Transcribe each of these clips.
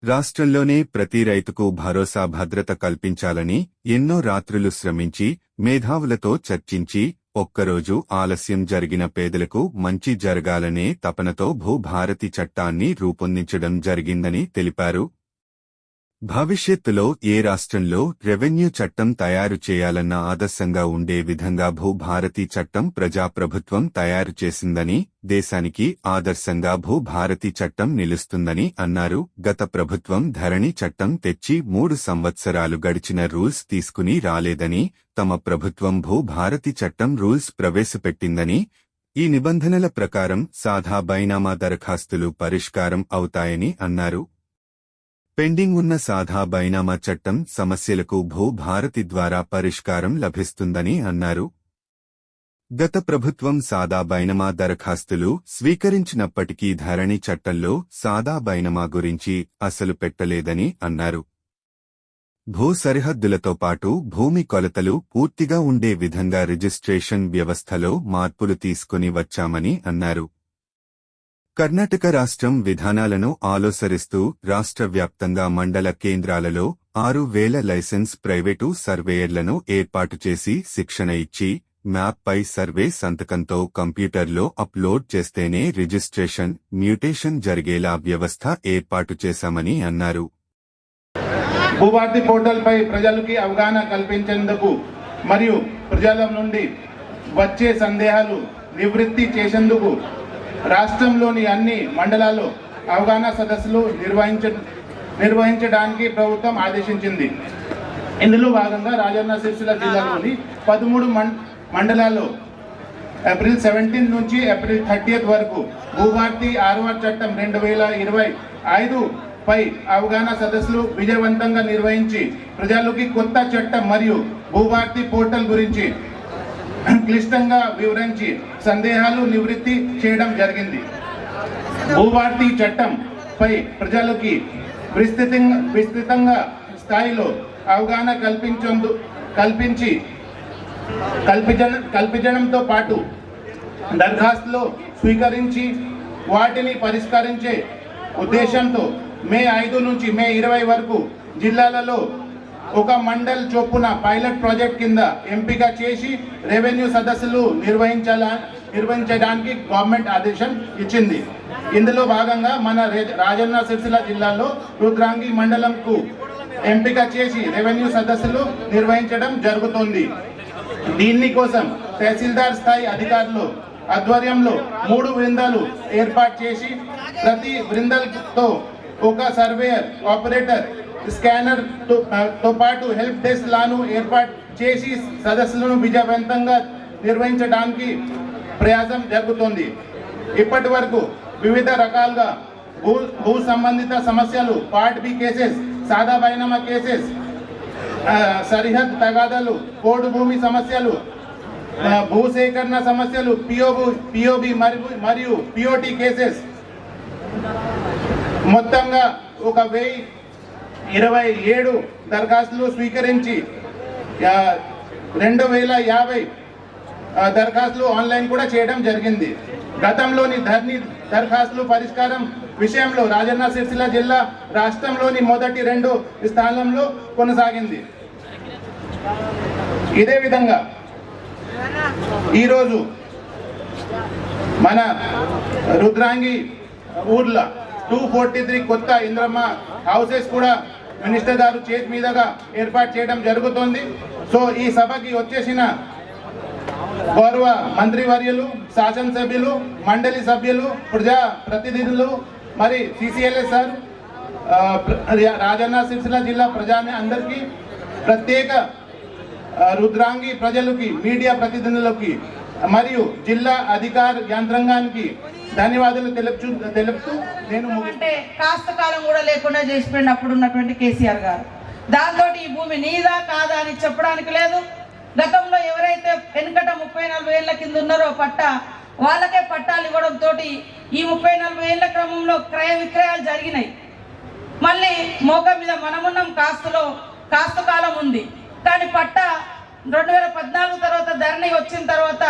రాష్ట్రంలోనే ప్రతి రైతుకు భరోసా భద్రత కల్పించాలని ఎన్నో రాత్రులు శ్రమించి మేధావులతో చర్చించి ఒక్కరోజు ఆలస్యం జరిగిన పేదలకు మంచి జరగాలనే తపనతో భూభారతి చట్టాన్ని రూపొందించడం జరిగిందని తెలిపారు. భవిష్యత్తులో ఏ రాష్ట్రంలో రెవెన్యూ చట్టం తయారు చేయాలన్న ఆదర్శంగా ఉండే విధంగా భూభారతి చట్టం ప్రజాప్రభుత్వం తయారు చేసిందని, దేశానికి ఆదర్శంగా భూభారతి చట్టం నిలుస్తుందని అన్నారు. గత ప్రభుత్వం ధరణి చట్టం తెచ్చి 3 సంవత్సరాలు గడిచిన రూల్స్ తీసుకుని రాలేదని, తమ ప్రభుత్వం భూభారతి చట్టం రూల్స్ ప్రవేశపెట్టిందని, ఈ నిబంధనల ప్రకారం సాదా బైనామా దరఖాస్తులు పరిష్కారం అవుతాయని అన్నారు. పెండింగ్ ఉన్న సాదా బైనామా చట్టం సమస్యలకు భూభారతి ద్వారా పరిష్కారం లభిస్తుందని అన్నారు. గత ప్రభుత్వం సాదా బైనామా దరఖాస్తులు స్వీకరించినప్పటికీ ధరణి చట్టంలో సాదా బైనామా గురించి అసలు పెట్టలేదని అన్నారు. భూ సరిహద్దులతో పాటు భూమి కొలతలు పూర్తిగా ఉండే విధంగా రిజిస్ట్రేషన్ వ్యవస్థలో మార్పులు తీసుకుని వచ్చామని అన్నారు. కర్ణాటక రాష్ట్రం విధానాలను అనుసరిస్తూ రాష్ట్ర వ్యాప్తంగా మండల కేంద్రాలలో 6,000 లైసెన్స్ ప్రైవేటు సర్వేయర్లను ఏర్పాటు చేసి శిక్షణ ఇచ్చి మ్యాప్పై సర్వే సంతకంతో కంప్యూటర్లో అప్లోడ్ చేస్తేనే రిజిస్ట్రేషన్, మ్యూటేషన్ జరిగేలా వ్యవస్థ ఏర్పాటు చేశామని అన్నారు. భూభారతి పోర్టల్పై ప్రజలకి అవగాహన కల్పించేందుకు మరియు ప్రజల నుండి వచ్చే సందేహాలు నివృత్తి చేసేందుకు రాష్ట్రంలోని అన్ని మండలాల్లో అవగాహన సదస్సులు నిర్వహించడానికి ప్రభుత్వం ఆదేశించింది. ఇందులో భాగంగా రాజన్న సిరిసిల్ల జిల్లాలోని 13 మండలాల్లో ఏప్రిల్ 17 నుంచి ఏప్రిల్ 30 వరకు భూభారతి 6వ చట్టం 2025 పై అవగాహన సదస్సులు విజయవంతంగా నిర్వహించి ప్రజలకి కొత్త చట్టం మరియు భూభారతి పోర్టల్ గురించి క్లిష్టంగా వివరించి సందేహాలు నివృత్తి చేయడం జరిగింది. భూభారతి చట్టం పై ప్రజలకి విస్తృతంగా స్థాయిలో అవగాహన కల్పించడంతో పాటు దరఖాస్తులు స్వీకరించి వాటిని పరిష్కరించే ఉద్దేశంతో మే 5 నుంచి మే 20 వరకు జిల్లాలలో ఒక మండల్ చొప్పున పైలట్ ప్రాజెక్ట్ కింద ఎంపిక చేసి రెవెన్యూ సదస్సులు నిర్వహించడానికి గవర్నమెంట్ ఆదేశం ఇచ్చింది. ఇందులో భాగంగా మన రాజన్న సిరిసిల్ల జిల్లాలో రుద్రాంగి మండలంకు ఎంపిక చేసి రెవెన్యూ సదస్సులు నిర్వహించడం జరుగుతోంది. దీని కోసం తహసీల్దార్ స్థాయి అధికారులు ఆధ్వర్యంలో 3 బృందాలు ఏర్పాటు చేసి ప్రతి బృందంతో ఒక సర్వేయర్, ఆపరేటర్, స్కానర్ తో పాటు హెల్ప్ డెస్క్ లాను ఏర్పాటు చేసి సదస్సులను విజయవంతంగా నిర్వహించడానికి ప్రయాసం జరుగుతోంది. ఇప్పటి వరకు వివిధ రకాలుగా భూ సంబంధిత సమస్యలు, పార్ట్ బి కేసెస్, సాదా బైనామా కేసెస్, సరిహద్దు తగాదాలు, కోడ్ భూమి సమస్యలు, భూసేకరణ సమస్యలు, పిఓబి మరియు పిఓటి కేసెస్ మొత్తంగా 1027 దరఖాస్తులు స్వీకరించి 2050 దరఖాస్తులు ఆన్లైన్ కూడా చేయడం జరిగింది. గతంలోని ధరణి దరఖాస్తులు పరిష్కారం విషయంలో రాజన్న సిరిసిల్ల జిల్లా రాష్ట్రంలోని మొదటి 2 స్థానంలో కొనసాగింది. ఇదే విధంగా ఈరోజు మన రుద్రాంగి ఊర్లో 243 కొత్త ఇంద్రమ్మ హౌసెస్ కూడా మినిస్టర్ గారు చేతి మీదుగా ఏర్పాటు చేయడం జరుగుతోంది. సో ఈ సభకి వచ్చేసిన గౌరవ మంత్రివర్యులు, శాసనసభ్యులు, మండలి సభ్యులు, ప్రజా ప్రతినిధులు, మరి సిసిఎల్ఎస్ సార్, రాజన్న సిరిసిల్ల జిల్లా ప్రజాని అందరికీ, ప్రత్యేక రుద్రాంగి ప్రజలకి, మీడియా ప్రతినిధులకి మరియు జిల్లా అధికార యంత్రాంగానికి ధన్యవాదాలు తెలుపుతూ నేను అంటే కాస్త కాలం కూడా లేకుండా చేసిపోయినప్పుడు ఉన్నటువంటి కేసీఆర్ గారు దాంతో ఈ భూమి నీదా కాదా అని చెప్పడానికి లేదు. గతంలో ఎవరైతే వెనుకట 30-40 ఏళ్ల కింద ఉన్నారో వాళ్ళకే పట్టాలు ఇవ్వడంతో ఈ 30-40 ఏళ్ల క్రమంలో క్రయ విక్రయాలు జరిగినాయి. మళ్ళీ మోక మీద మనమున్నాం, కాస్త కాలం ఉంది. కానీ పట్టా 2014 తర్వాత ధరణి వచ్చిన తర్వాత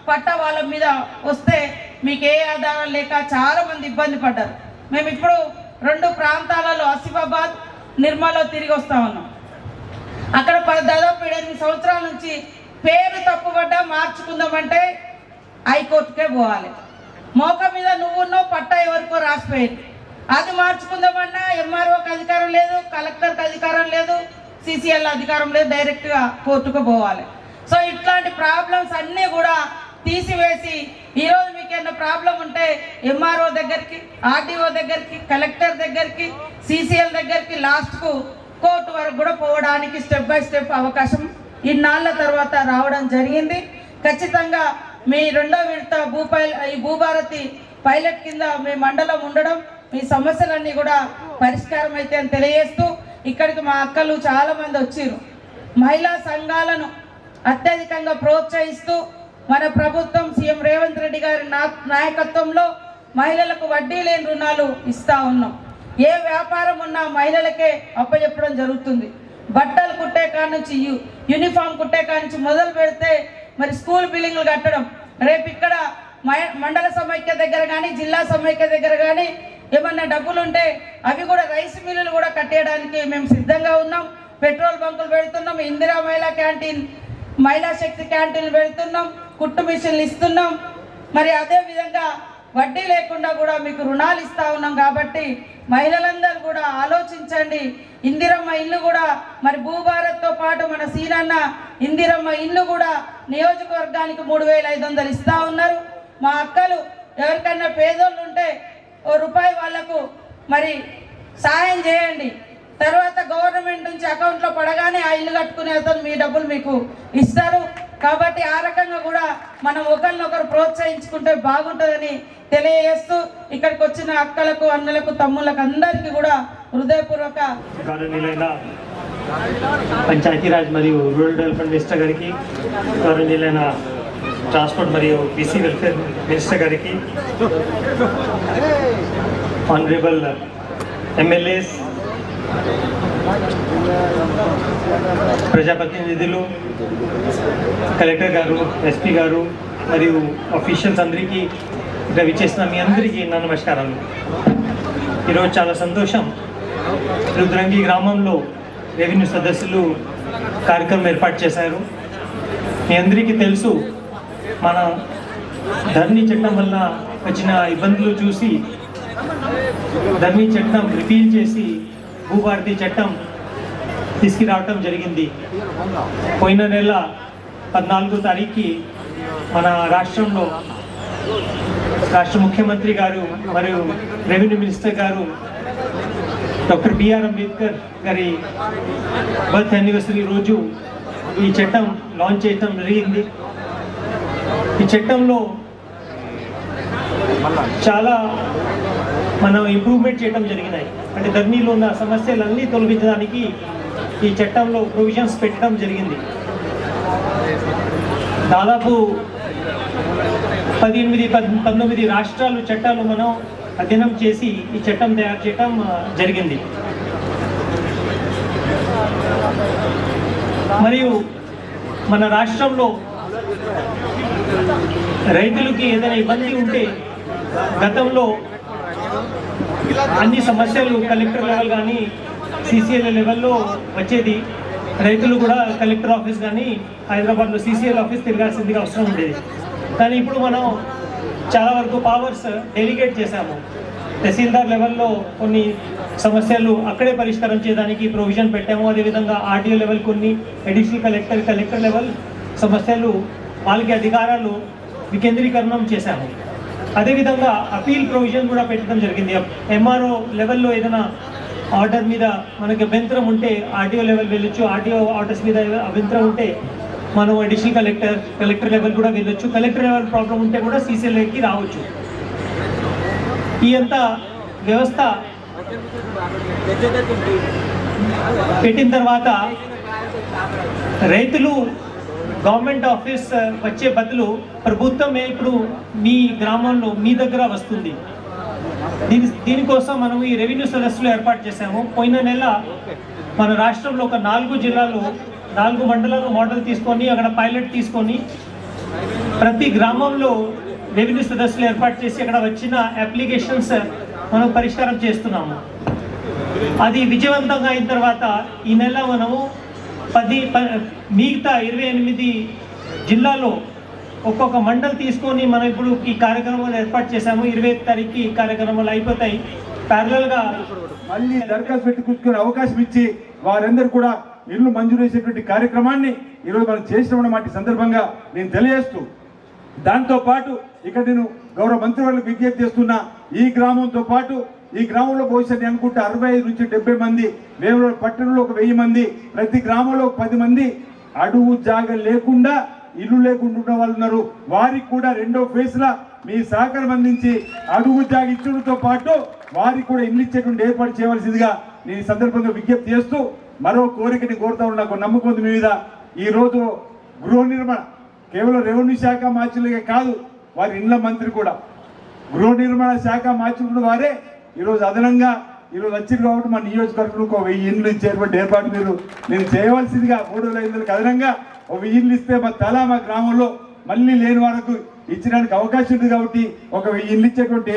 పట్టా వాళ్ళ మీద వస్తే మీకు ఏ ఆధారాలు లేక చాలా మంది ఇబ్బంది పడ్డారు. మేము ఇప్పుడు 2 ప్రాంతాలలో ఆసిఫాబాద్ నిర్మల్లో తిరిగి వస్తా ఉన్నాం. అక్కడ దాదాపు 8 సంవత్సరాల నుంచి పేరు తప్పుపడ్డా మార్చుకుందామంటే హైకోర్టుకే పోవాలి. మోక మీద నువ్వున్నావు, పట్టా ఎవరికో రాసిపోయింది, అది మార్చుకుందామన్నా ఎంఆర్ఓకి అధికారం లేదు, కలెక్టర్కి అధికారం లేదు, సిసిఎల్ అధికారం లేదు, డైరెక్ట్గా కోర్టుకు పోవాలి. సో ఇట్లాంటి ప్రాబ్లమ్స్ అన్నీ కూడా తీసివేసి ఈరోజు మీకు ఏమైనా ప్రాబ్లం ఉంటే ఎంఆర్ఓ దగ్గరికి, ఆర్డీఓ దగ్గరికి, కలెక్టర్ దగ్గరికి, సిసిఎల్ దగ్గరికి, లాస్ట్కు కోర్టు వరకు కూడా పోవడానికి స్టెప్ బై స్టెప్ అవకాశం ఇన్నాళ్ళ తర్వాత రావడం జరిగింది. ఖచ్చితంగా మీ 2వ విడత ఈ భూభారతి పైలట్ కింద మీ మండలం ఉండడం, మీ సమస్యలన్నీ కూడా పరిష్కారం అయితే అని తెలియజేస్తూ, ఇక్కడికి మా అక్కలు చాలా మంది వచ్చారు. మహిళా సంఘాలను అత్యధికంగా ప్రోత్సహిస్తూ మన ప్రభుత్వం సీఎం రేవంత్ రెడ్డి గారి నాయకత్వంలో మహిళలకు వడ్డీ లేని రుణాలు ఇస్తా ఉన్నాం. ఏ వ్యాపారం ఉన్నా మహిళలకే అప్పచెప్పడం జరుగుతుంది. బట్టలు కుట్టే కాడ నుంచి యూనిఫామ్ కుట్టే కాడ నుంచి మొదలు పెడితే మరి స్కూల్ బిల్డింగ్లు కట్టడం, రేపు ఇక్కడ మండల సమైక్య దగ్గర కానీ జిల్లా సమైక్య దగ్గర కానీ ఏమన్నా డబ్బులు ఉంటే అవి కూడా రైస్ మిల్లులు కూడా కట్టేయడానికి మేము సిద్ధంగా ఉన్నాం. పెట్రోల్ బంకులు పెడుతున్నాం, ఇందిరా మహిళా క్యాంటీన్, మహిళా శక్తి క్యాంటీన్లు పెడుతున్నాం, కుట్టు మిషన్లు ఇస్తున్నాం. మరి అదే విధంగా వడ్డీ లేకుండా కూడా మీకు రుణాలు ఇస్తా ఉన్నాం. కాబట్టి మహిళలందరూ కూడా ఆలోచించండి. ఇందిరమ్మ ఇల్లు కూడా మరి భూభారత్తో పాటు మన సీనన్న ఇందిరమ్మ ఇల్లు కూడా నియోజకవర్గానికి 3500 ఇస్తా ఉన్నారు. మా అక్కలు ఎవరికన్నా పేదోళ్ళు ఉంటే ₹1 వాళ్లకు మరి సహాయం చేయండి. తర్వాత గవర్నమెంట్ నుంచి అకౌంట్లో పడగానే ఆ ఇల్లు కట్టుకునే అతను మీ డబ్బులు మీకు ఇస్తారు. కాబట్టి ఆ రకంగా కూడా మనం ఒకరినొకరు ప్రోత్సహించుకుంటే బాగుంటుందని తెలియజేస్తూ ఇక్కడికి వచ్చిన అక్కలకు, అన్నలకు, తమ్ముళ్ళకు అందరికీ కూడా హృదయపూర్వక గౌరవనీయులైన పంచాయతీరాజ్ మరియు రూరల్ డెవలప్మెంట్ మినిస్టర్ గారికి, గౌరవనీయులైన ట్రాన్స్పోర్ట్ మరియు బీసీ వెల్ఫేర్ మినిస్టర్ గారికి, ఆనరబుల్ ఎమ్మెల్యేస్, ప్రజాప్రతినిధులు, కలెక్టర్ గారు, ఎస్పీ గారు మరియు అఫీషియల్స్ అందరికీ, ఇక్కడ విచ్చేసిన మీ అందరికీ నా నమస్కారాలు. ఈరోజు చాలా సంతోషం. రుద్రంగి గ్రామంలో రెవెన్యూ సదస్సులు కార్యక్రమం ఏర్పాటు చేశారు. మీ అందరికీ తెలుసు, మన ధరణి చట్టం వల్ల వచ్చిన ఇబ్బందులు చూసి ధరణి చట్టం రిపీల్ చేసి భూభారతి చట్టం తీసుకురావటం జరిగింది. పోయిన నెల 14వ తారీఖుకి మన రాష్ట్రంలో రాష్ట్ర ముఖ్యమంత్రి గారు మరియు రెవెన్యూ మినిస్టర్ గారు డాక్టర్ బిఆర్ అంబేద్కర్ గారి బర్త్ యానివర్సరీ రోజు ఈ చట్టం లాంచ్ చేయటం జరిగింది. ఈ చట్టంలో చాలా మనం ఇంప్రూవ్మెంట్ చేయడం జరిగినాయి. అంటే ధరణిలో ఉన్న సమస్యలన్నీ తొలగించడానికి ఈ చట్టంలో ప్రొవిజన్స్ పెట్టడం జరిగింది. దాదాపు 18-19 రాష్ట్రాలు చట్టాలు మనం అధ్యయనం చేసి ఈ చట్టం తయారు చేయడం జరిగింది. మరియు మన రాష్ట్రంలో రైతులకి ఏదైనా ఇబ్బంది ఉంటే గతంలో అన్ని సమస్యలు కలెక్టర్ లెవెల్ కానీ సిసిఎల్ లెవెల్లో వచ్చేది. రైతులు కూడా కలెక్టర్ ఆఫీస్ కానీ హైదరాబాద్లో సిసిఎల్ ఆఫీస్ తిరగాల్సిందిగా అవసరం ఉండేది. కానీ ఇప్పుడు మనం చాలా వరకు పవర్స్ డెలిగేట్ చేశాము. తహసీల్దార్ లెవెల్లో కొన్ని సమస్యలు అక్కడే పరిష్కారం చేయడానికి ప్రొవిజన్ పెట్టాము. అదేవిధంగా ఆర్డీఓ లెవెల్ కొన్ని, అడిషనల్ కలెక్టర్ లెవెల్ సమస్యలు వాళ్ళకి అధికారాలు వికేంద్రీకరణం చేశాము. అదేవిధంగా అపీల్ ప్రొవిజన్ కూడా పెట్టడం జరిగింది. ఎంఆర్ఓ లెవెల్లో ఏదైనా ఆర్డర్ మీద మనకి అభ్యంతరం ఉంటే ఆర్డీఓ లెవెల్ వెళ్ళొచ్చు. ఆర్డీఓ ఆర్డర్స్ మీద అభ్యంతరం ఉంటే మనం అడిషనల్ కలెక్టర్ లెవెల్ కూడా వెళ్ళొచ్చు. కలెక్టర్ లెవెల్ ప్రాబ్లం ఉంటే కూడా సీసీఎల్కి రావచ్చు. ఈ అంత వ్యవస్థ పెట్టిన తర్వాత రైతులు గవర్నమెంట్ ఆఫీస్ వచ్చే బదులు ప్రభుత్వమే ఇప్పుడు మీ గ్రామంలో మీ దగ్గర వస్తుంది. దీనికోసం మనం ఈ రెవెన్యూ సదస్సులు ఏర్పాటు చేశాము. పోయిన నెల మన రాష్ట్రంలో ఒక 4 జిల్లాలు 4 మండలాలు మోడల్ తీసుకొని అక్కడ పైలట్ తీసుకొని ప్రతి గ్రామంలో రెవెన్యూ సదస్సులు ఏర్పాటు చేసి అక్కడ వచ్చిన అప్లికేషన్స్ మనం పరిష్కారం చేస్తున్నాము. అది విజయవంతంగా అయిన తర్వాత ఈ నెల మనము మిగతా 28 జిల్లాలో ఒక్కొక్క మండల్ తీసుకొని మనం ఇప్పుడు ఈ కార్యక్రమాలు ఏర్పాటు చేశాము. 25 తారీఖు ఈ కార్యక్రమాలు అయిపోతాయి. ప్యారలల్గా మళ్ళీ దరఖాస్తు పెట్టి కూర్చునే అవకాశం ఇచ్చి వారందరూ కూడా ఇల్లు మంజూరు చేసేటువంటి కార్యక్రమాన్ని ఈరోజు మనం చేసినామన్నమాట సందర్భంగా నేను తెలియజేస్తూ, దాంతో పాటు ఇక్కడ నేను గౌరవ మంత్రివర్లకు విజ్ఞప్తి చేస్తున్నా, ఈ గ్రామంతో పాటు ఈ గ్రామంలో భవిష్యత్తు అనుకుంటే 65 నుంచి 70 మంది, వేములవాడ పట్టణంలో ఒక 1000 మంది, ప్రతి గ్రామంలో ఒక 10 మంది అడుగు జాగ లేకుండా ఇల్లు లేకుండా ఉన్న వాళ్ళు ఉన్నారు. వారికి కూడా రెండో ఫేజ్ లా మీ సహకారం అందించి అడుగు జాగ ఇచ్చడంతో పాటు వారికి కూడా ఇల్లు ఇచ్చేటువంటి ఏర్పాటు చేయవలసిందిగా నేను ఈ సందర్భంగా విజ్ఞప్తి చేస్తూ, మరో కోరికని కోరుతా ఉన్నా. నాకు నమ్మకం ఉంది మీ మీద. ఈ రోజు గృహ నిర్మాణ కేవలం రెవెన్యూ శాఖ మార్చులే కాదు, వారి ఇండ్ల మంత్రి కూడా గృహ నిర్మాణ శాఖ మార్చుకున్న వారే ఈరోజు అదనంగా ఈరోజు వచ్చింది కాబట్టి మా నియోజకవర్గంలో 1000 ఇండ్లు ఇచ్చేటువంటి ఏర్పాటు నేను చేయవలసిందిగా 3,500కి అదనంగా 1000 ఇండ్లు ఇస్తే మా గ్రామంలో మళ్ళీ లేని వారికి ఇచ్చడానికి అవకాశం ఉంది కాబట్టి 1000 ఇండ్లు ఇచ్చేటువంటి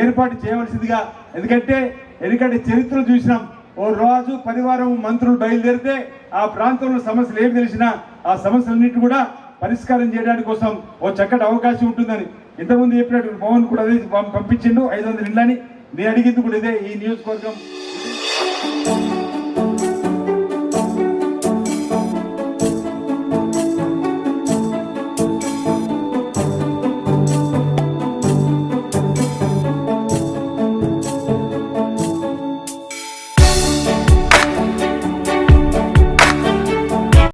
ఏర్పాటు చేయవలసిందిగా. ఎందుకంటే చరిత్రలు చూసినాం, ఓ రోజు పరివారం మంత్రులు బయలుదేరితే ఆ ప్రాంతంలో సమస్యలు ఏమి తెలిసినా ఆ సమస్యలన్నింటినీ కూడా పరిష్కారం చేయడానికి కోసం ఓ చక్కటి అవకాశం ఉంటుందని ఇంతకుముందు చెప్పినట్టు పవన్ కూడా అదే పంపించిండు 500 ఇండ్లని. నేను అడిగింది కూడా ఇదే. ఈ నియోజకవర్గం